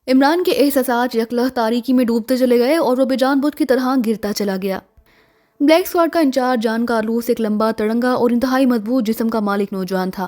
इमरान के एहसास यकलह तारीकी में डूबते चले गए और वो बेजान बुत की तरह गिरता चला गया। ब्लैक स्क्वाड का इंचार्ज जॉन कार्लोस एक लंबा, तड़ंगा और इंतहाई मजबूत जिस्म का मालिक नौजवान था।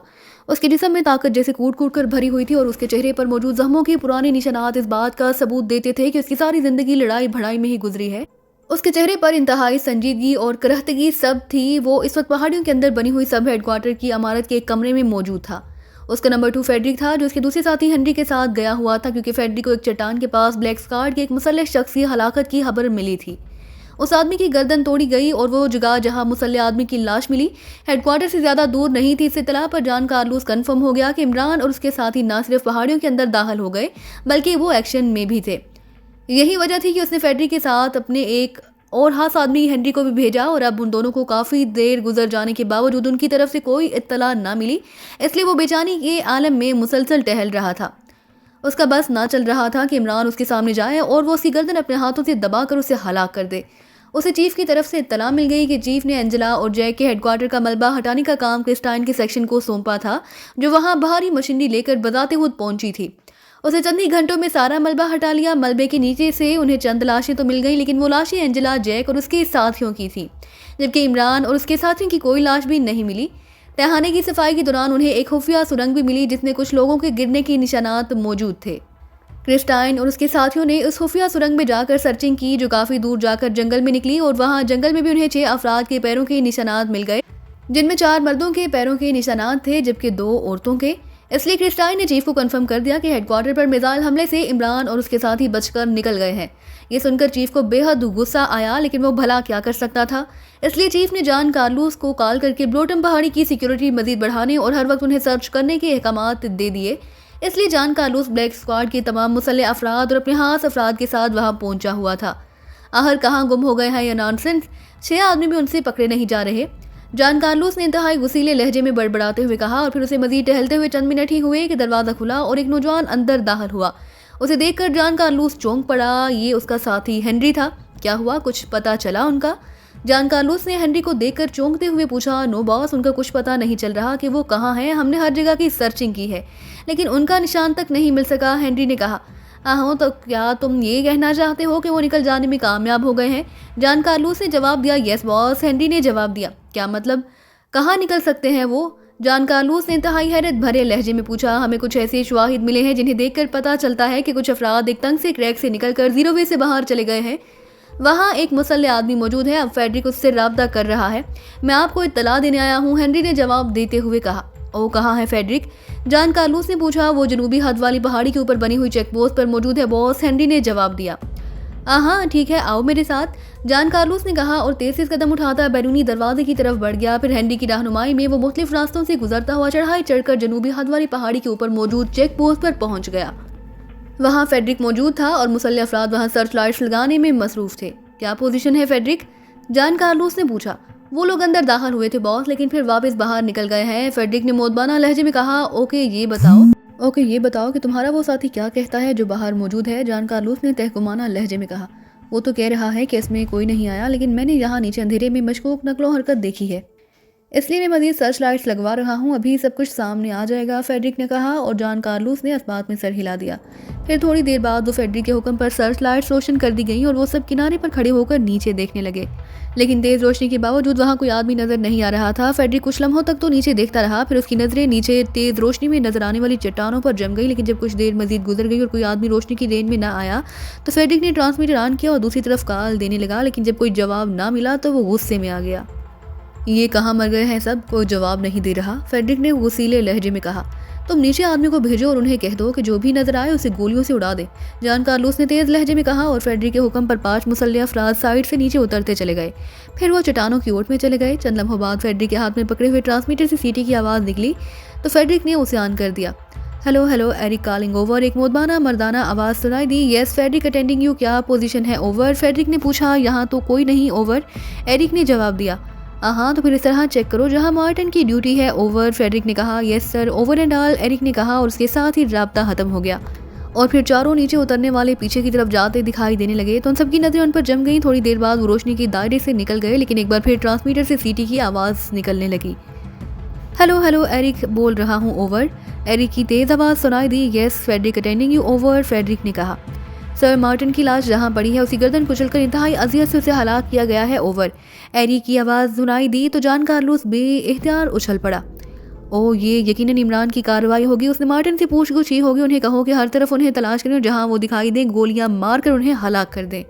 उसके जिस्म में ताकत जैसे कूट कूट कर भरी हुई थी और उसके चेहरे पर मौजूद जख्मों के पुराने निशानात इस बात का सबूत देते थे कि उसकी सारी जिंदगी लड़ाई भड़ाई में ही गुजरी है। उसके चेहरे पर इंतहाई संजीदगी और करहतगी सब थी। वो इस वक्त पहाड़ियों के अंदर बनी हुई सब हेडक्वार्टर की इमारत के एक कमरे में मौजूद था। उसका नंबर 2 फेडरिक था, जो उसके दूसरे साथी हेनरी के साथ गया हुआ था, क्योंकि फेडरिक को एक चट्टान के पास ब्लैक स्क्वाड के एक मुसल्लह शख्स की हलाकत की खबर मिली थी। उस आदमी की गर्दन तोड़ी गई और वो जगह जहां मुसल्लह आदमी की लाश मिली हेडक्वार्टर से ज्यादा दूर नहीं थी। इस इत्तला पर जॉन कार्लोस कंफर्म हो गया कि इमरान और उसके साथी न सिर्फ पहाड़ियों के अंदर दाखिल हो गए बल्कि वो एक्शन में भी थे। यही वजह थी कि उसने फेडरिक के साथ अपने एक और खास आदमी हेनरी को भी भेजा और अब उन दोनों को काफ़ी देर गुजर जाने के बावजूद उनकी तरफ से कोई इत्तला ना मिली, इसलिए वो बेचैनी के आलम में मुसलसल टहल रहा था। उसका बस ना चल रहा था कि इमरान उसके सामने जाए और वो उसकी गर्दन अपने हाथों से दबाकर उसे हलाक कर दे। उसे चीफ की तरफ से इत्तला मिल गई कि चीफ ने एंजेला और जैक के हेडक्वार्टर का मलबा हटाने का काम क्रिस्टाइन के सेक्शन को सौंपा था, जो वहां भारी मशीनरी लेकर बजाते हुए पहुंची थी। उसे चंद ही घंटों में सारा मलबा हटा लिया। मलबे के नीचे से उन्हें चंद लाशें तो मिल गई, लेकिन वो लाशें एंजेला, जैक और उसके साथियों की थी, जबकि इमरान और उसके साथियों की कोई लाश भी नहीं मिली। तहखाने की सफाई के दौरान उन्हें एक खुफिया सुरंग भी मिली जिसमें कुछ लोगों के गिरने के निशानात मौजूद थे। क्रिस्टाइन और उसके साथियों ने उस खुफिया सुरंग में जाकर सर्चिंग की, जो काफ़ी दूर जाकर जंगल में निकली, और वहाँ जंगल में भी उन्हें 6 अफराद के पैरों के निशानात मिल गए, जिनमें 4 मर्दों के पैरों के निशानात थे जबकि 2 औरतों के। इसलिए क्रिस्टाइन ने चीफ को कंफर्म कर दिया कि हेडक्वार्टर पर मिसाइल हमले से इमरान और उसके साथी बचकर निकल गए हैं। ये सुनकर चीफ को बेहद गुस्सा आया, लेकिन वो भला क्या कर सकता था। इसलिए चीफ ने जॉन कार्लोस को कॉल करके ब्लोटम पहाड़ी की सिक्योरिटी मजीद बढ़ाने और हर वक्त उन्हें सर्च करने के अहकामात दे दिए। इसलिए जॉन कार्लोस ब्लैक स्क्वाड के तमाम मुसल्लह अफराद और अपने खास अफराद के साथ वहां पहुंचा हुआ था। आखिर कहाँ गुम हो गए हैं ये नॉनसेंस, 6 आदमी भी उनसे पकड़े नहीं जा रहे। जॉन कार्लोस ने इंतहाई गुस्सीले लहजे में बड़बड़ाते हुए कहा, और फिर उसे मजीद टहलते हुए चंद मिनट ही हुए कि दरवाज़ा खुला और एक नौजवान अंदर दाखिल हुआ। उसे देखकर जॉन कार्लोस चौंक पड़ा। ये उसका साथी हेनरी था। क्या हुआ, कुछ पता चला उनका? जॉन कार्लोस ने हेनरी को देखकर चौंकते हुए पूछा। नो बॉस, उनका कुछ पता नहीं चल रहा कि वो कहाँ हैं। हमने हर जगह की सर्चिंग की है, लेकिन उनका निशान तक नहीं मिल सका। हेनरी ने कहा। आहो, तो क्या तुम ये कहना चाहते हो कि वो निकल जाने में कामयाब हो गए हैं? जॉन कार्लोस ने जवाब दिया। यस बॉस, हेनरी ने जवाब दिया। क्या मतलब, कहाँ निकल सकते हैं वो? जॉन कार्लोस ने इंतहाई हैरत भरे लहजे में पूछा। हमें कुछ ऐसे शवाहिद मिले हैं जिन्हें देखकर पता चलता है कि कुछ अफराद एक तंग से क्रैक से निकलकर जीरो वे से बाहर चले गए हैं। वहाँ एक मुसल्लह आदमी मौजूद है। अब फेडरिक उससे राब्ता कर रहा है। मैं आपको इत्तला देने आया हूँ, हेनरी ने जवाब देते हुए कहा। ओ, कहाँ है फेडरिक? जॉन कार्लोस ने पूछा। वो जनूबी हद वाली पहाड़ी के ऊपर बनी हुई चेक पोस्ट पर मौजूद है बॉस, हेनरी ने जवाब दिया। हाँ ठीक है, आओ मेरे साथ, जॉन कार्लोस ने कहा और तेज कदम उठाता बैरूनी दरवाजे की तरफ बढ़ गया। फिर हेनरी की रहनुमाई में वो मुख्तलिफ रास्तों से गुजरता हुआ चढ़ाई चढ़कर जनूबी हद वाली पहाड़ी के ऊपर मौजूद चेक पोस्ट पर पहुंच गया। वहाँ फेडरिक मौजूद था और मुसल्लह अफराद वहाँ सर्च लाइट्स लगाने में मसरूफ थे। क्या पोजीशन है फेडरिक? जॉन कार्लोस ने पूछा। वो लोग अंदर दाखिल हुए थे बॉस, लेकिन फिर वापस बाहर निकल गए हैं, फेडरिक ने मोदबाना लहजे में कहा। ओके ये बताओ कि तुम्हारा वो साथी क्या कहता है जो बाहर मौजूद है? जॉन कार्लोस ने तहकुमाना लहजे में कहा। वो तो कह रहा है कि इसमें कोई नहीं आया, लेकिन मैंने यहाँ नीचे अंधेरे में मशकूक नकलो हरकत देखी है, इसलिए मैं मजीद सर्च लाइट्स लगवा रहा हूँ। अभी सब कुछ सामने आ जाएगा, फेडरिक ने कहा और जॉन कार्लोस ने इस बात में सर हिला दिया। फिर थोड़ी देर बाद वो फेडरिक के हुक्म पर सर्च लाइट्स रोशन कर दी गई और वो सब किनारे पर खड़े होकर नीचे देखने लगे, लेकिन तेज रोशनी के बावजूद वहाँ कोई आदमी नजर नहीं आ रहा था। फेडरिक कुछ लम्हों तक तो नीचे देखता रहा, फिर उसकी नजरें नीचे तेज रोशनी में नजर आने वाली चट्टानों पर जम गई। लेकिन जब कुछ देर मजीद गुजर गई और कोई आदमी रोशनी की रेंज में ना आया तो फेडरिक ने ट्रांसमीटर ऑन किया और दूसरी तरफ कॉल देने लगा, लेकिन जब कोई जवाब ना मिला तो वो गुस्से में आ गया। ये कहाँ मर गए हैं सब, कोई जवाब नहीं दे रहा, फेडरिक ने गुस्सीले लहजे में कहा। तुम नीचे आदमी को भेजो और उन्हें कह दो कि जो भी नजर आए उसे गोलियों से उड़ा दे, जॉन कार्लोस ने तेज लहजे में कहा और फेडरिक के हुक्म पर 5 मुसल्लह अफराद साइड से नीचे उतरते चले गए। फिर वो चट्टानों की ओट में चले गए। चंद लम्हों बाद फेडरिक के हाथ में पकड़े हुए ट्रांसमीटर से सीटी की आवाज़ निकली तो फेडरिक ने उसे ऑन कर दिया। हेलो एरिक कॉलिंग ओवर, एक मोदबाना मर्दाना आवाज़ सुनाई दी। यस फेडरिक अटेंडिंग यू, क्या पोजीशन है? ओवर, फेडरिक ने पूछा। यहाँ तो कोई नहीं, ओवर, एरिक ने जवाब दिया। हाँ तो फिर इस तरह चेक करो जहाँ मार्टिन की ड्यूटी है, ओवर, फेडरिक ने कहा। Yes sir, over and all, Eric ने कहा और उसके साथ ही राब्ता खत्म हो गया और फिर चारों नीचे उतरने वाले पीछे की तरफ जाते दिखाई देने लगे तो उन सबकी नजरें उन पर जम गई। थोड़ी देर बाद वो रोशनी के दायरे से निकल गए, लेकिन एक बार फिर ट्रांसमीटर से सीटी की आवाज़ निकलने लगी। हेलो एरिक बोल रहा हूँ, ओवर, एरिक की तेज आवाज़ सुनाई दी। Yes Frederick, attending you over, Frederick ने कहा। सर मार्टिन की लाश जहां पड़ी है उसकी गर्दन कुचलकर इंतहाई अजियत से उसे हलाक किया गया है, ओवर। एरिक की आवाज़ सुनाई दी तो जान कार्लोस बेइख्तियार उछल पड़ा। ओ, ये यकीनन इमरान की कार्रवाई होगी। उसने मार्टिन से पूछ-गुछ की होगी। उन्हें कहो कि हर तरफ उन्हें तलाश करें और जहां वो दिखाई दें गोलियां मारकर उन्हें हलाक कर दें।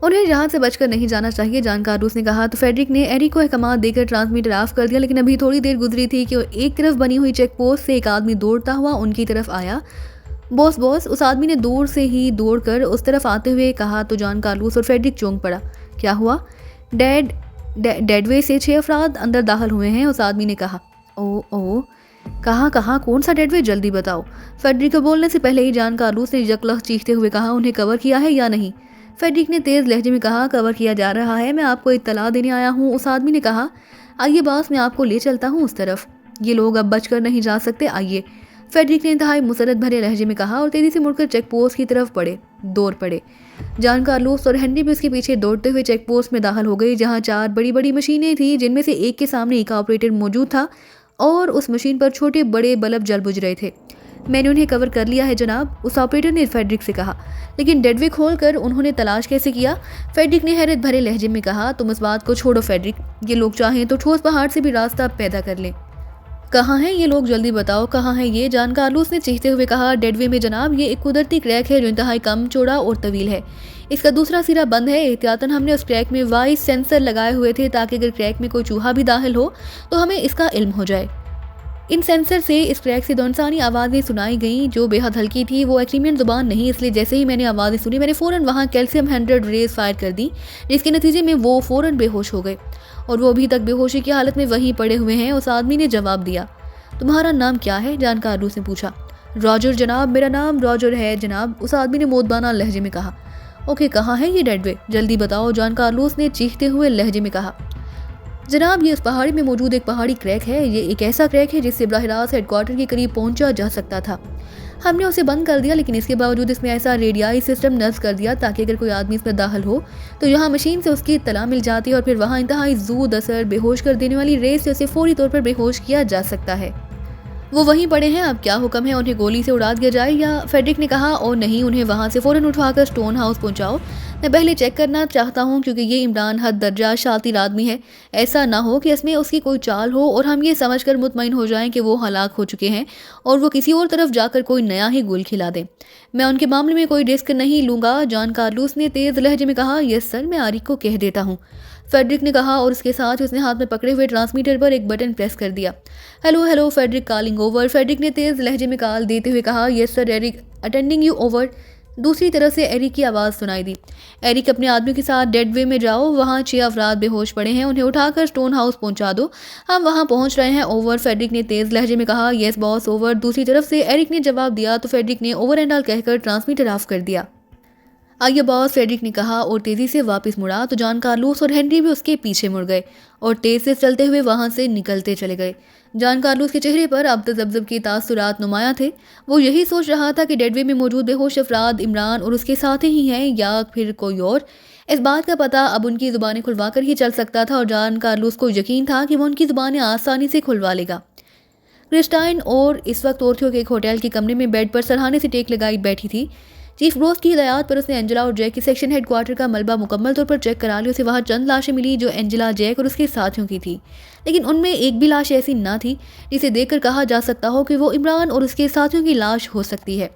उन्हें यहाँ से बचकर नहीं जाना चाहिए, जान कार्लोस ने कहा। तो फेडरिक ने एरिक को अहकाम देकर ट्रांसमीटर ऑफ कर दिया। लेकिन अभी थोड़ी देर गुजरी थी कि एक तरफ बनी हुई चेक पोस्ट से एक आदमी दौड़ता हुआ उनकी तरफ आया। बॉस बॉस, उस आदमी ने दूर से ही दौड़कर उस तरफ आते हुए कहा। तो जान कार्लोस और फेडरिक चौंक पड़ा। क्या हुआ? डेडवे से 6 अफराद अंदर दाखिल हुए हैं, उस आदमी ने कहा। ओ, कहाँ, कौन सा डेडवे, जल्दी बताओ। फेडरिक को बोलने से पहले ही जान कार्लोस ने यकलख चीखते हुए कहा, उन्हें कवर किया है या नहीं? फेडरिक ने तेज लहजे में कहा, कवर किया जा रहा है, मैं आपको इत्तला देने आया हूँ। उस आदमी ने कहा, आइए बॉस, मैं आपको ले चलता हूँ उस तरफ। ये लोग अब बचकर नहीं जा सकते, आइए। फेडरिक ने इंतहाई मुसरत भरे लहजे में कहा और तेजी से मुड़कर चेक पोस्ट की तरफ दौड़ पड़े। जान कार्लोस और हेनरी भी उसके पीछे दौड़ते हुए चेक पोस्ट में दाखिल हो गई, जहां 4 बड़ी बड़ी मशीनें थी, जिनमें से एक के सामने एक ऑपरेटर मौजूद था और उस मशीन पर छोटे बड़े बल्ब जल बुझ रहे थे। मैंने उन्हें कवर कर लिया है जनाब, उस ऑपरेटर ने फेडरिक से कहा। लेकिन डेडवे खोलकर उन्होंने तलाश कैसे किया? फेडरिक ने हैरत भरे लहजे में कहा। तुम इस बात को छोड़ो फेडरिक, ये लोग चाहें तो ठोस पहाड़ से भी रास्ता पैदा कर लें। कहाँ हैं ये लोग, जल्दी बताओ कहाँ हैं ये? जान कार्लोस ने चीखते हुए कहा। डेडवे में जनाब, ये एक कुदरती क्रैक है जो इंतहाई कम, चौड़ा और तवील है। इसका दूसरा सिरा बंद है। एहतियातन हमने उस क्रैक में वाइस सेंसर लगाए हुए थे ताकि अगर क्रैक में कोई चूहा भी दाखिल हो तो हमें इसका इल्म हो जाए। इन सेंसर से इस क्रैक से 2 इंसानी आवाज़ें सुनाई गईं जो बेहद हल्की थी। वो एक्रीमियन जुबान नहीं, इसलिए जैसे ही मैंने आवाज़ें सुनी मैंने फ़ौरन वहाँ कैल्शियम 100 रेज फायर कर दी, जिसके नतीजे में वो फ़ौरन बेहोश हो गए और वो अभी तक बेहोशी की हालत में वहीं पड़े हुए हैं। उस आदमी ने जवाब दिया। तुम्हारा नाम क्या है? जान कार्लोस ने पूछा। रॉजर जनाब, मेरा नाम रॉजर है जनाब, उस आदमी ने मोदबाना लहजे में कहा। ओके, कहाँ है ये डेडवे, जल्दी बताओ, जान कार्लोस ने चीखते हुए लहजे में कहा। जनाब, ये इस पहाड़ी में मौजूद एक पहाड़ी क्रैक है। ये एक ऐसा क्रैक है जिससे बराह रास्त हेडक्वार्टर के करीब पहुंचा जा सकता था। हमने उसे बंद कर दिया, लेकिन इसके बावजूद इसमें ऐसा रेडियाई सिस्टम नस्ब कर दिया ताकि अगर कोई आदमी इसमें दाखिल हो तो यहाँ मशीन से उसकी इत्तला मिल जाती है और फिर वहाँ इंतहाई ज़ूद असर बेहोश कर देने वाली रेस से उसे फौरी तौर पर बेहोश किया जा सकता है। वो वहीं पड़े हैं, अब क्या हुक्म है, उन्हें गोली से उड़ा दिया जाए या? फेडरिक ने कहा। और नहीं, उन्हें वहाँ से फ़ौरन उठवाकर स्टोन हाउस पहुँचाओ। मैं पहले चेक करना चाहता हूँ क्योंकि ये इमरान हद दर्जा शातिर आदमी है। ऐसा ना हो कि इसमें उसकी कोई चाल हो और हम ये समझकर मुतमईन हो जाएं कि वो हलाक हो चुके हैं और वो किसी और तरफ जाकर कोई नया ही गुल खिला दें। मैं उनके मामले में कोई रिस्क नहीं लूँगा, जान कार्लोस ने तेज़ लहजे में कहा। यस सर, मैं आरिक को कह देता हूँ, फेडरिक ने कहा और उसके साथ उसने हाथ में पकड़े हुए ट्रांसमीटर पर एक बटन प्रेस कर दिया। Hello hello Frederick, calling over, Frederick ने तेज़ लहजे में कॉल देते हुए कहा। Yes sir Eric, attending you over. दूसरी तरफ से एरिक की आवाज़ सुनाई दी। एरिक, अपने आदमियों के साथ डेडवे में जाओ, वहाँ 6 अफराद बेहोश पड़े हैं, उन्हें उठाकर स्टोन हाउस पहुँचा दो, हम वहाँ पहुँच रहे हैं, ओवर, फेडरिक ने तेज़ लहजे में कहा। Yes boss, over. दूसरी तरफ से एरिक ने जवाब दिया तो फेडरिक ने ओवर एंड ऑल कहकर ट्रांसमीटर ऑफ कर दिया। आइए बॉस, फेडरिक ने कहा और तेज़ी से वापस मुड़ा तो जान कार्लोस और हेनरी भी उसके पीछे मुड़ गए और तेज़ से चलते हुए वहाँ से निकलते चले गए। जान कार्लोस के चेहरे पर अब तजब्जब के तासुरात नुमाया थे। वो यही सोच रहा था कि डेडवे में मौजूद बेहोश अफराद इमरान और उसके साथी ही हैं या फिर कोई और। इस बात का पता अब उनकी ज़ुबानें खुलवा कर ही चल सकता था और जान कार्लोस को यकीन था कि वो उनकी ज़ुबानें आसानी से खुलवा लेगा। क्रिस्टाइन और इस वक्त ओर्थियो के एक होटल के कमरे में बेड पर सरहाने से टेक लगाई बैठी थी। चीफ ब्रोस की हिदायत पर उसने एंजेला और जैक के सेक्शन हेडक्वार्टर का मलबा मुकम्मल तौर पर चेक करा लिया। उसे वहाँ चंद लाशें मिली जो एंजेला, जैक और उसके साथियों की थी, लेकिन उनमें एक भी लाश ऐसी ना थी जिसे देखकर कहा जा सकता हो कि वो इमरान और उसके साथियों की लाश हो सकती है।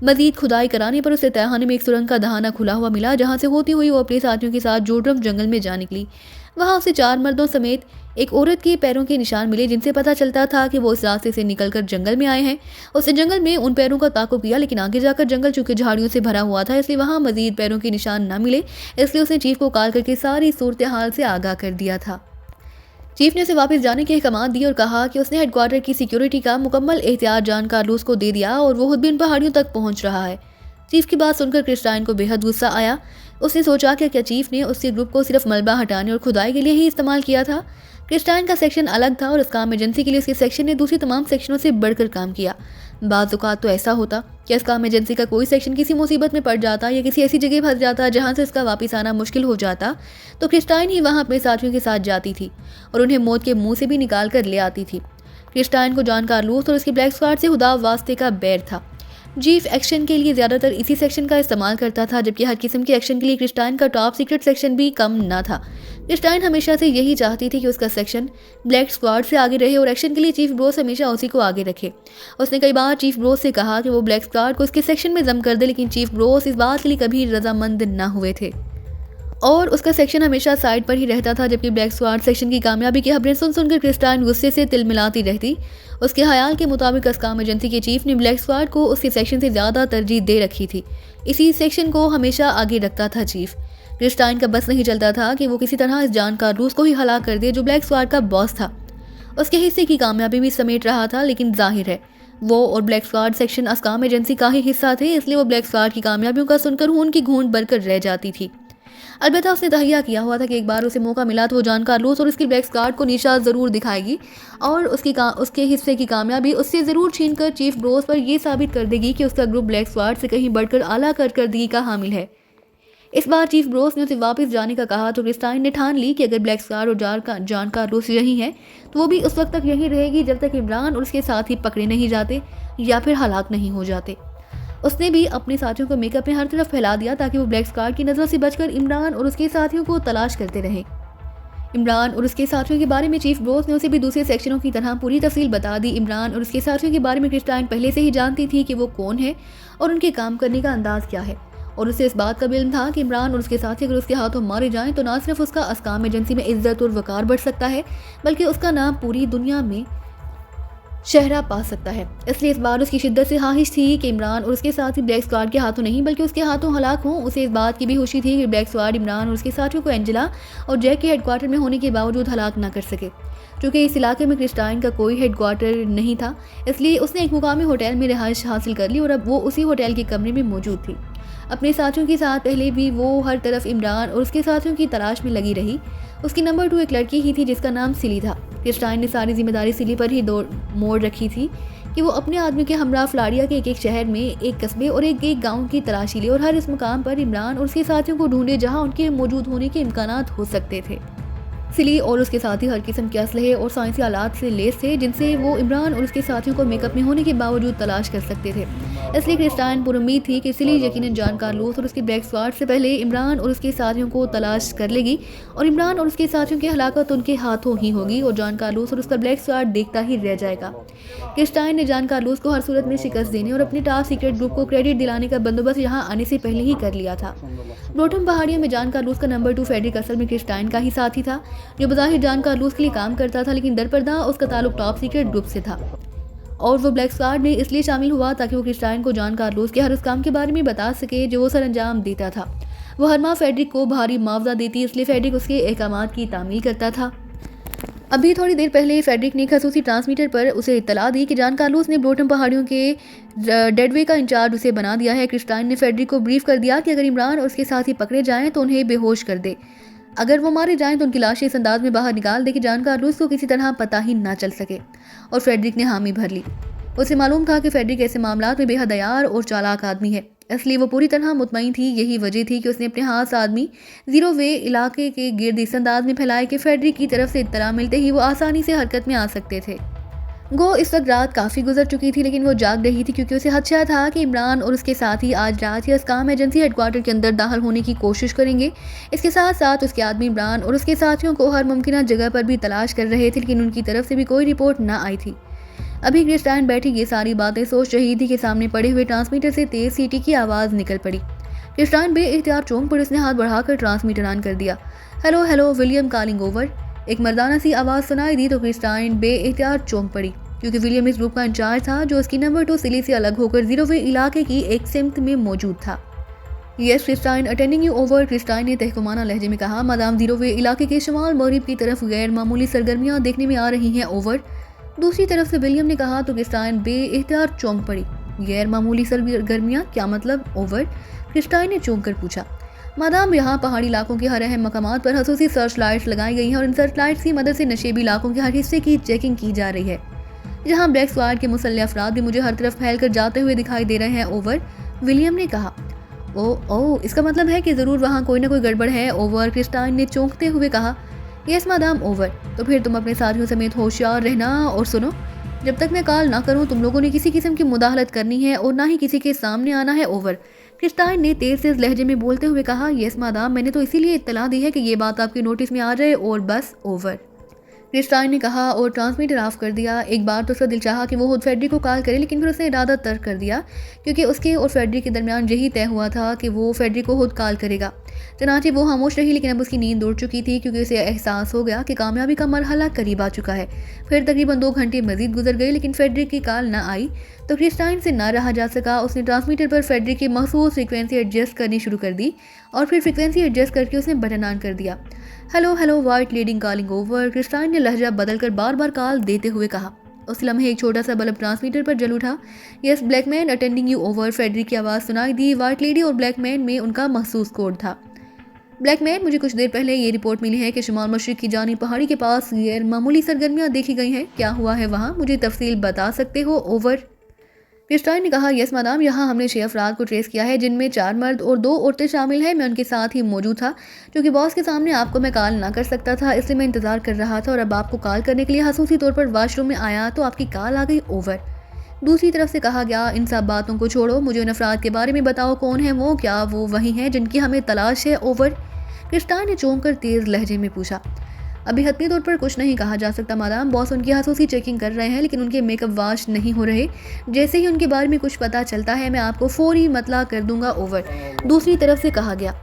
मजीद खुदाई कराने पर उसे तहखाने में एक सुरंग का दहाना खुला हुआ मिला, जहाँ से होती हुई वो अपने साथियों के साथ जोड्रम जंगल में जा निकली। वहाँ उसे 4 मर्दों समेत एक औरत के पैरों के निशान मिले, जिनसे पता चलता था कि वो इस रास्ते से निकलकर जंगल में आए हैं। उसने जंगल में उन पैरों का ताक़ुब किया, लेकिन आगे जाकर जंगल चूंकि झाड़ियों से भरा हुआ था इसलिए वहाँ मजीद पैरों के निशान न मिले। इसलिए उसने चीफ को कॉल करके सारी सूरत हाल से आगाह कर दिया था। चीफ ने उसे वापस जाने के अहकाम दिए और कहा कि उसने हेडक्वार्टर की सिक्योरिटी का मुकम्मल एहतियात जान कार्लोस को दे दिया और वो खुद भी इन पहाड़ियों तक पहुँच रहा है। चीफ की बात सुनकर क्रिस्टाइन को बेहद गुस्सा आया। उसने सोचा कि क्या चीफ ने उसके ग्रुप को सिर्फ मलबा हटाने और खुदाई के लिए ही इस्तेमाल किया था। क्रिस्टाइन का सेक्शन अलग था और इस काम एजेंसी के लिए उसके सेक्शन ने दूसरी तमाम सेक्शनों से बढ़कर काम किया। बाज़ औक़ात तो ऐसा होता कि इस काम एजेंसी का कोई सेक्शन किसी मुसीबत में पड़ जाता या किसी ऐसी जगह फंस जाता जहाँ से इसका वापस आना मुश्किल हो जाता, तो क्रिस्टाइन ही वहाँ अपने साथियों के साथ जाती थी और उन्हें मौत के मुंह से भी निकाल कर ले आती थी। क्रिस्टाइन को जॉन कार्लोस और उसके ब्लैक स्क्वाड से खुदा वास्ते का बैर था। चीफ एक्शन के लिए ज़्यादातर इसी सेक्शन का इस्तेमाल करता था, जबकि हर किस्म के एक्शन के लिए क्रिस्टाइन का टॉप सीक्रेट सेक्शन भी कम ना था। क्रिस्टाइन हमेशा से यही चाहती थी कि उसका सेक्शन ब्लैक स्क्वाड से आगे रहे और एक्शन के लिए चीफ ब्रोस हमेशा उसी को आगे रखे। उसने कई बार चीफ ब्रोस से कहा कि वो ब्लैक स्क्वाड को उसके सेक्शन में जम कर दे, लेकिन चीफ ब्रोस इस बात के लिए कभी रजामंद ना हुए थे और उसका सेक्शन हमेशा साइड पर ही रहता था। जबकि ब्लैक स्क्वाड सेक्शन की कामयाबी की खबरें सुनकर क्रिस्टाइन गुस्से से तिलमिलाती रहती। उसके ख्याल के मुताबिक अस्काम एजेंसी के चीफ ने ब्लैक स्क्वाड को उसके सेक्शन से ज़्यादा तरजीह दे रखी थी। इसी सेक्शन को हमेशा आगे रखता था चीफ। क्रिस्टाइन का बस नहीं चलता था कि वो किसी तरह इस जॉन कार्लोस को ही हलाक कर दे जो ब्लैक स्क्वाड का बॉस था। उसके हिस्से की कामयाबी भी समेट रहा था, लेकिन जाहिर है वो और ब्लैक स्क्वाड सेक्शन अस्काम एजेंसी का ही हिस्सा थे, इसलिए वो ब्लैक स्क्वाड की कामयाबियों का सुनकर खून की घूंट भरकर रह जाती थी। अलबत्ता उसने तहिया किया हुआ था कि एक बार उसे मौका मिला तो वो जॉन कार्लोस और उसकी ब्लैक स्क्वाड को निशान ज़रूर दिखाएगी और उसके हिस्से की कामयाबी उससे ज़रूर छीनकर चीफ ब्रोस पर यह साबित कर देगी कि उसका ग्रुप ब्लैक स्क्वाड से कहीं बढ़कर आला कारकर्दगी का हामिल है। इस बार चीफ ब्रोस ने उसे वापस जाने का कहा तो क्रिस्टाइन ने ठान ली कि अगर ब्लैक स्क्वाड और जॉन कार्लोस यहीं है तो वो भी उस वक्त तक यहीं रहेगी जब तक इमरान और उसके साथी पकड़े नहीं जाते या फिर हलाक नहीं हो जाते। उसने भी अपने साथियों को मेकअप में हर तरफ फैला दिया ताकि वो ब्लैक स्क्वाड की नज़रों से बचकर इमरान और उसके साथियों को तलाश करते रहें। इमरान और उसके साथियों के बारे में चीफ ब्रोस ने उसे भी दूसरे सेक्शनों की तरह पूरी तफसील बता दी। इमरान और उसके साथियों के बारे में क्रिस्टाइन पहले से ही जानती थी कि वो कौन है और उनके काम करने का अंदाज क्या है, और उसे इस बात का भी इल्म था कि इमरान और उसके साथी अगर उसके हाथों मारे जाएं तो ना सिर्फ उसका अस्काम एजेंसी में इज्जत और वकार बढ़ सकता है, बल्कि उसका नाम पूरी दुनिया में शहरा पा सकता है। इसलिए इस बार उसकी शिद्दत से ख्वाहिश थी कि इमरान और उसके साथी ब्लैक स्क्वाड के हाथों नहीं बल्कि उसके हाथों हलाक हों। उसे इस बात की भी खुशी थी कि ब्लैक स्क्वाड इमरान और उसके साथियों को एंजेला और जैक के हेडक्वार्टर में होने के बावजूद हलाक ना कर सके। चूँकि इस इलाके में क्रिस्टाइन का कोई हेडक्वार्टर नहीं था, इसलिए उसने एक मुकामी होटल में रिहाइश हासिल कर ली और अब वो उसी होटल के कमरे में मौजूद थी। अपने साथियों के साथ पहले भी वो हर तरफ इमरान और उसके साथियों की तलाश में लगी रही। उसकी नंबर 2 एक लड़की ही थी जिसका नाम सिली था। क्रिस्टाइन ने सारी जिम्मेदारी सिली पर ही मोड़ रखी थी कि वो अपने आदमी के हमरा फ्लारिया के एक शहर में एक कस्बे और एक गांव की तलाशी ले और हर इस मुकाम पर इमरान और उसके साथियों को ढूंढे जहां उनके मौजूद होने के इम्कानात हो सकते थे। सिली और उसके साथी हर किस्म के असलहे और साइंसी आलात से लेस थे जिनसे वो इमरान और उसके साथियों को मेकअप में होने के बावजूद तलाश कर सकते थे। इसलिए क्रिस्टाइन पुरुम्मीद थी कि सिली यकीनन जॉन कार्लोस और उसके ब्लैक स्क्वाड से पहले इमरान और उसके साथियों को तलाश कर लेगी और इमरान और उसके साथियों की हलाकत उनके हाथों ही होगी और जॉन कार्लोस और उसका ब्लैक स्क्वाड देखता ही रह जाएगा। क्रिस्टाइन ने जॉन कार्लोस को हर सूरत में शिकस्त देने और अपने टॉप सीक्रेट ग्रुप को क्रेडिट दिलाने का बंदोबस्त यहाँ आने से पहले ही कर लिया था। ब्रोटम पहाड़ियों में जॉन कार्लोस का नंबर 2 फेडरिक असल में क्रिस्टाइन का ही साथी था, जो बज़ाहिर जॉन कार्लोस के लिए काम करता था, लेकिन दरपर्दा उसका ताल्लुक टॉप सीक्रेट ग्रुप से था और वो ब्लैक स्क्वाड में इसलिए शामिल हुआ ताकि वो क्रिस्टाइन को जॉन कार्लोस के हर उस काम के बारे में बता सके जो वो सर अंजाम देता था। वो हर माह फेडरिक को भारी मुआवजा देती, इसलिए फेडरिक उसके अहकामात की तामील करता था। अभी थोड़ी देर पहले फेडरिक ने खसूसी ट्रांसमीटर पर उसे इत्तला दी कि जॉन कार्लोस ने ब्रोटम पहाड़ियों के डेडवे का इंचार्ज उसे बना दिया है। क्रिस्टाइन ने फेडरिक को ब्रीफ कर दिया कि अगर इमरान और उसके साथी पकड़े जाएं तो उन्हें बेहोश कर दे, अगर वो मारे जाएं तो उनकी लाशें इस अंदाज में बाहर निकाल दे कि जॉन कार्लोस को किसी तरह पता ही ना चल सके। और फेडरिक ने हामी भर ली। उसे मालूम था कि फेडरिक ऐसे मामलात में बेहद दयार और चालाक आदमी है, इसलिए वो पूरी तरह मुतमईन थी। यही वजह थी कि उसने अपने हाथ आदमी जीरो वे इलाके के गिर्द इस अंदाज में फैलाए कि फेडरिक की तरफ से इत्तला मिलते ही वो आसानी से हरकत में आ सकते थे। गो इस वक्त रात काफ़ी गुजर चुकी थी, लेकिन वो जाग रही थी क्योंकि उसे खदशा था कि इमरान और उसके साथी आज रात ही अस्काम एजेंसी हेडक्वार्टर के अंदर दाखिल होने की कोशिश करेंगे। इसके साथ साथ उसके आदमी इमरान और उसके साथियों को हर मुमकिन जगह पर भी तलाश कर रहे थे, लेकिन उनकी तरफ से भी कोई रिपोर्ट ना आई थी। अभी क्रिस्टाइन बैठी ये सारी बातें सोच रही थी कि सामने पड़े हुए ट्रांसमीटर से तेज सीटी की आवाज़ निकल पड़ी। क्रिस्टाइन बेइख्तियार चौंक पड़ी। उसने हाथ बढ़ाकर ट्रांसमीटर ऑन कर दिया। Hello hello William calling over. एक मर्दाना सी आवाज़ सुनाई दी तो क्रिस्टाइन बेइख्तियार चौंक पड़ी क्योंकि विलियम इस ग्रुप का इंचार्ज था जो उसकी नंबर 2 सिली से अलग होकर जीरो वे इलाके की एक सिमत में मौजूद था। Yes Christine attending you over. Christine ने तहकुमाना लहजे में कहा। मादाम जीरो वे इलाके के शुमाल मगरिब की तरफ गैर मामूली सरगर्मियाँ देखने में आ रही हैं ओवर। दूसरी तरफ से विलियम ने कहा तो क्रिस्टाइन बेइख्तियार चौंक पड़ी। गैर मामूली सरगर्मियाँ क्या मतलब ओवर? क्रिस्टाइन ने चौंक कर पूछा। मादाम यहाँ पहाड़ी इलाकों के हर अहम मकामात पर खसूसी सर्च लाइट्स लगाई गई हैं और इन सर्च लाइट्स की मदद से नशेबी इलाकों के हर हिस्से की चेकिंग की जा रही है। जहाँ ब्लैक स्क्वाड के मुसल्लह अफराद भी मुझे हर तरफ फैल कर जाते हुए दिखाई दे रहे हैं ओवर। विलियम ने कहा। ओ इसका मतलब है कि ज़रूर वहाँ कोई ना कोई गड़बड़ है ओवर। क्रिस्टाइन ने चौंकते हुए कहा। Yes madam over. तो फिर तुम अपने साथियों समेत होशियार रहना और सुनो, जब तक मैं कॉल ना करूं तुम लोगों ने किसी किस्म की मुदाखलत करनी है और ना ही किसी के सामने आना है, ओवर। क्रिस्टाइन ने तेज लहजे में बोलते हुए कहा, यस मादाम, मैंने तो इसीलिए इत्तला दी है कि ये बात आपके नोटिस में आ जाए और बस, ओवर। क्रिस्टाइन ने कहा और ट्रांसमीटर ऑफ कर दिया। एक बार तो उसका दिल चाहा कि वो खुद फेडरिक को कॉल करे, लेकिन फिर उसने इरादा तर्क कर दिया क्योंकि उसके और फेडरिक के दरमियान यही तय हुआ था कि वो फेडरिक को खुद कॉल करेगा। चनाचे वो खामोश रही, लेकिन अब उसकी नींद उड़ चुकी थी क्योंकि उसे एहसास हो गया कि कामयाबी का मरहला करीब आ चुका है। फिर तकरीबन 2 घंटे मजीद गुजर गए, लेकिन फेडरिक की कॉल न आई तो क्रिस्टाइन से ना रहा जा सका। उसने ट्रांसमीटर पर फेडरिक की मखसूस फ्रिक्वेंसी एडजस्ट करनी शुरू कर दी और फिर फ्रिक्वेंसी एडजस्ट करके उसने बटन ऑन कर दिया। Hello hello, white leading calling over, Christine ने लहजा बदलकर बार बार कॉल देते हुए कहा। उस लम्हे एक छोटा सा बल्ब ट्रांसमीटर पर जल उठा। Yes Blackman attending you over, Frederick की आवाज़ सुनाई दी। वाइट लेडी और ब्लैकमैन में उनका मखसूस कोड था। ब्लैकमैन, मुझे कुछ देर पहले ये रिपोर्ट मिली है कि शुमाल मशरिक की जानी पहाड़ी के पास गैर मामूली सरगर्मियाँ देखी गई हैं। क्या हुआ है वहाँ, मुझे तफसील बता सकते हो, ओवर। क्रिस्टाइन ने कहा, यस मादाम, यहाँ हमने 6 अफराद को ट्रेस किया है जिनमें 4 मर्द और 2 औरतें शामिल हैं। मैं उनके साथ ही मौजूद था क्योंकि बॉस के सामने आपको मैं कॉल ना कर सकता था, इसलिए मैं इंतजार कर रहा था और अब आपको कॉल करने के लिए खसूसी तौर पर वॉशरूम में आया तो आपकी कॉल आ गई, ओवर। दूसरी तरफ से कहा गया, इन सब बातों को छोड़ो, मुझे उन अफराद के बारे में बताओ, कौन है वो, क्या वो वही हैं जिनकी हमें तलाश है, ओवर। क्रिस्टाइन ने चौंक कर तेज लहजे में पूछा। अभी हतमी तौर पर कुछ नहीं कहा जा सकता मादाम, बॉस उनकी खसूसी चेकिंग कर रहे हैं लेकिन उनके मेकअप वॉश नहीं हो रहे। जैसे ही उनके बारे में कुछ पता चलता है मैं आपको फौरी मतला कर दूंगा, ओवर। दूसरी तरफ से कहा गया,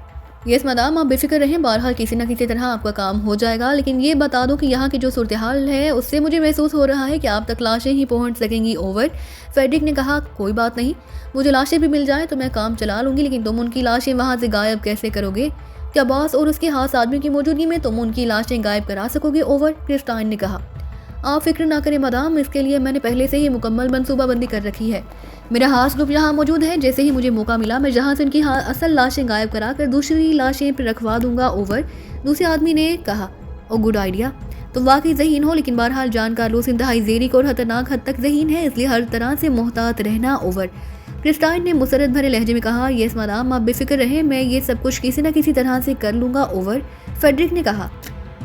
यस मादाम, आप बेफिक्र रहें, बहरहाल किसी न किसी तरह आपका काम हो जाएगा, लेकिन ये बता दो कि यहाँ की जो सूरत हाल है उससे मुझे महसूस हो रहा है कि आप तक लाशें ही पहुँच सकेंगी, ओवर। फेडरिक ने कहा, कोई बात नहीं, मुझे लाशें भी मिल जाए तो मैं काम चला लूँगी, लेकिन तुम उनकी लाशें वहाँ से गायब कैसे करोगे? क्या बॉस और उसके खास आदमियों की मौजूदगी में तुम उनकी लाशें गायब करा सकोगे, ओवर? क्रिस्टाइन ने कहा। आप फिक्र ना करें मादाम, इसके लिए मैंने पहले से ही मुकम्मल मनसूबाबंदी कर रखी है। मेरा खास ग्रुप यहाँ मौजूद है, जैसे ही मुझे मौका मिला मैं जहाँ से उनकी असल लाशें गायब करा कर दूसरी लाशें पर रखवा दूंगा, ओवर। दूसरे आदमी ने कहा, ओ गुड आइडिया, तुम वाकई ज़हीन हो, लेकिन बहरहाल जान कार्लोस इंतहाई ज़ेरिक और खतरनाक हद तक ज़हीन है, इसलिए हर तरह से मोहतात रहना, ओवर। क्रिस्टाइन ने मुसरत भरे लहजे में कहा, यस मादाम, आप बेफिक्र रहें, मैं ये सब कुछ किसी न किसी तरह से कर लूँगा, ओवर। फेडरिक ने कहा,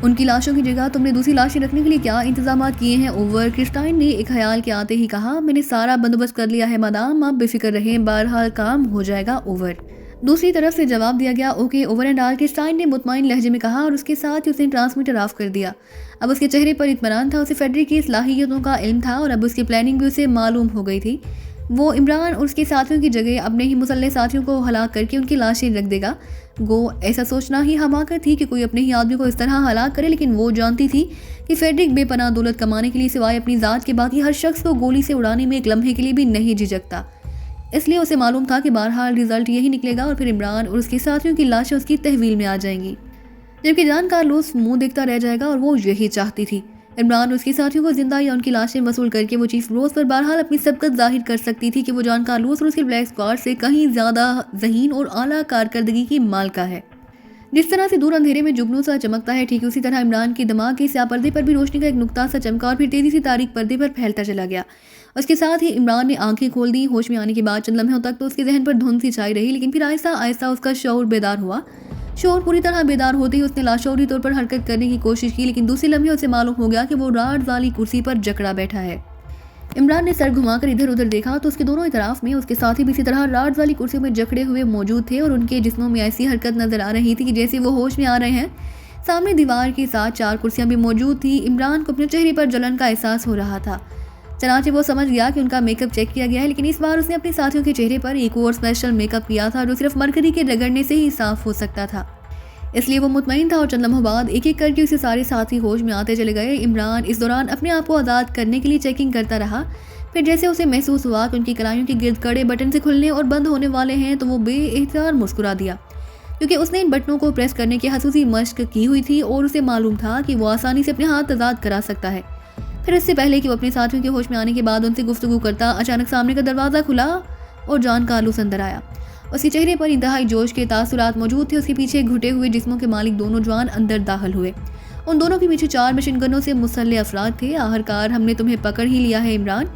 उनकी लाशों की जगह तुमने दूसरी लाशें रखने के लिए क्या इंतजाम किए हैं, ओवर? क्रिस्टाइन ने एक ख्याल के आते ही कहा, मैंने सारा बंदोबस्त कर लिया है मादाम, आप बेफिक्र रहें, बहरहाल काम हो जाएगा, ओवर। दूसरी तरफ से जवाब दिया गया, okay over and all, Christine ने मुतमईन लहजे में कहा और उसके साथ ही उसने ट्रांसमीटर ऑफ कर दिया। अब उसके चेहरे पर इत्मीनान था, उसे फेडरिक की सलाहियतों का इल्म था और अब उसकी प्लानिंग भी उसे मालूम हो गई थी। वो इमरान और उसके साथियों की जगह अपने ही मुसल्लह साथियों को हलाक करके उनकी लाशें रख देगा। गो ऐसा सोचना ही हमाकत थी कि कोई अपने ही आदमी को इस तरह हलाक करे, लेकिन वो जानती थी कि फेडरिक बेपनाह दौलत कमाने के लिए सिवाय अपनी ज़ात के बाकी हर शख्स को गोली से उड़ाने में एक लम्हे के लिए भी नहीं झिझकता। इसलिए उसे मालूम था कि बहरहाल रिजल्ट यही निकलेगा और फिर इमरान और उसके साथियों की लाशें उसकी तहवील में आ जाएंगी, जबकि जान कार्लोस मुंह देखता रह जाएगा और वो यही चाहती थी। इमरान उसके साथियों को जिंदा या उनकी लाशें वसूल करके वो चीफ रोज पर बहरहाल अपनी सबकत जाहिर कर सकती थी कि वो जान कार्लोस और उसके ब्लैक स्क्वाड से कहीं ज़्यादा ज़हीन और आला कारकर्दगी की मालका है। जिस तरह से दूर अंधेरे में जुगनू सा चमकता है, ठीक उसी तरह इमरान के दिमाग के स्याह पर्दे पर भी रोशनी का एक नुक्ता सा चमका और फिर तेजी से तारीख पर्दे पर फैलता चला गया। उसके साथ ही इमरान ने आंखें खोल दी। होश में आने के बाद चंद लम्हों तक तो उसके जहन पर धुंध सी छाई रही, लेकिन फिर आहिस्ता आहिस्ता उसका शऊर बेदार हुआ। शोर पूरी तरह बेदार होते ही उसने लाशौरी तौर पर हरकत करने की कोशिश की, लेकिन दूसरे लम्हे उसे मालूम हो गया कि वो राड वाली कुर्सी पर जकड़ा बैठा है। इमरान ने सर घुमाकर इधर उधर देखा तो उसके दोनों इतराफ में उसके साथी भी इसी तरह राड वाली कुर्सी में जकड़े हुए मौजूद थे और उनके जिस्मों में ऐसी हरकत नजर आ रही थी कि जैसे वो होश में आ रहे हैं। सामने दीवार के साथ 4 कुर्सियां भी मौजूद थी। इमरान को अपने चेहरे पर जलन का एहसास हो रहा था। चनाचे वो समझ गया कि उनका मेकअप चेक किया गया है, लेकिन इस बार उसने अपने साथियों के चेहरे पर एक और स्पेशल मेकअप किया था जो सिर्फ मरकरी के रगड़ने से ही साफ हो सकता था। इसलिए वो मुतमईन था और चंद लम्हों बाद एक एक करके उसे सारे साथी होश में आते चले गए। इमरान इस दौरान अपने आप को आज़ाद करने के लिए चेकिंग करता रहा। फिर जैसे उसे महसूस हुआ कि उनकी कलाइयों के गिर्द कड़े बटन से खुलने और बंद होने वाले हैं तो वो बेएहतियात मुस्कुरा दिया, क्योंकि उसने इन बटनों को प्रेस करने की खसूसी मश्क की हुई थी और उसे मालूम था कि वो आसानी से अपने हाथ आज़ाद करा सकता है। फिर इससे पहले कि वो अपने साथियों के होश में आने के बाद उनसे गुफ्तगू करता, अचानक सामने का दरवाज़ा खुला और जान कार्लोस अंदर आया। उसके चेहरे पर इंतहाई जोश के तासुरात मौजूद थे। उसके पीछे घुटे हुए जिस्मों के मालिक दोनों जवान अंदर दाखिल हुए। उन दोनों के पीछे 4 मशीन गनों से मुसल्ले अफराद थे। आखिरकार हमने तुम्हें पकड़ ही लिया है इमरान।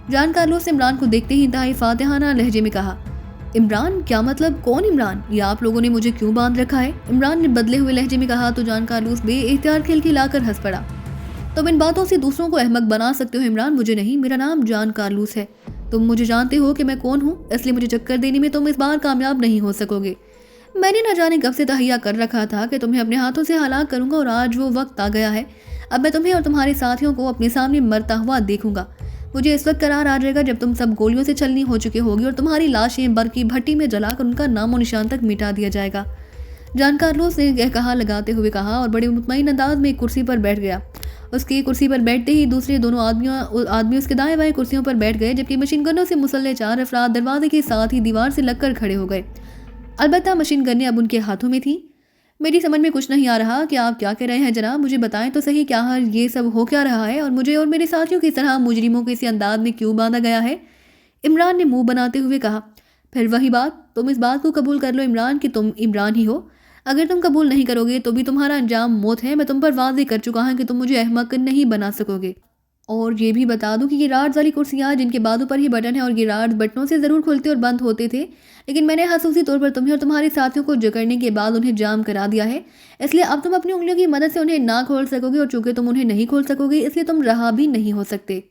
जान कार्लोस ने इमरान को देखते ही इंतहाई फातिहाना लहजे में कहा। इमरान? क्या मतलब? कौन इमरान? या आप लोगों ने मुझे क्यों बांध रखा है? इमरान ने बदले हुए लहजे में कहा तो जान कार्लोस बेएहतियात खिलखिलाकर हंस पड़ा। तुम इन बातों से दूसरों को अहमक बना सकते हो इमरान, मुझे नहीं। मेरा नाम जान कार्लूस है। तुम मुझे जानते हो कि मैं कौन हूँ, इसलिए मुझे चक्कर देने में तुम इस बार कामयाब नहीं हो सकोगे। मैंने न जाने कब से तहैया कर रखा था कि तुम्हें अपने हाथों से हलाक करूंगा, और आज वो वक्त आ गया है। अब मैं तुम्हें और तुम्हारे साथियों को अपने सामने मरता हुआ देखूंगा। मुझे इस वक्त करार आ जाएगा जब तुम सब गोलियों से छलनी हो चुके होगी और तुम्हारी लाशें बर की भट्टी में जलाकर उनका नामो निशान तक मिटा दिया जाएगा। जान कार्लोस ने यह कहा लगाते हुए कहा, और बड़े मुतमईन अंदाज में एक कुर्सी पर बैठ गया। उसकी कुर्सी पर बैठते ही दूसरे दोनों आदमी उसके दाएं बाएं कुर्सियों पर बैठ गए, जबकि मशीन गनों से मुसल्ले 4 अफराद दरवाजे के साथ ही दीवार से लगकर खड़े हो गए। अलबत्ता मशीन गन्नें अब उनके हाथों में थी। मेरी समझ में कुछ नहीं आ रहा कि आप क्या कह रहे हैं जनाब, मुझे बताएं तो सही, क्या ये सब हो क्या रहा है, और मुझे और मेरे साथियों की तरह मुजरिमों को इसी अंदाज में क्यों बांधा गया है। इमरान ने मुंह बनाते हुए कहा, फिर वही बात, तुम इस बात को कबूल कर लो इमरान कि तुम इमरान ही हो। अगर तुम कबूल नहीं करोगे तो भी तुम्हारा अंजाम मौत है। मैं तुम पर वाज़ेह कर चुका हूं कि तुम मुझे अहमक नहीं बना सकोगे। और ये भी बता दूं कि ये राड्स वाली कुर्सियाँ जिनके बाजू पर ही बटन है, और ये राड्स बटनों से ज़रूर खुलते और बंद होते थे, लेकिन मैंने खसूसी तौर पर तुम्हें और तुम्हारे साथियों को जकड़ने के बाद उन्हें जाम करा दिया है। इसलिए अब तुम अपनी उंगलियों की मदद से उन्हें ना खोल सकोगे, और चूंकि तुम उन्हें नहीं खोल सकोगे इसलिए तुम रहा भी नहीं हो सकते।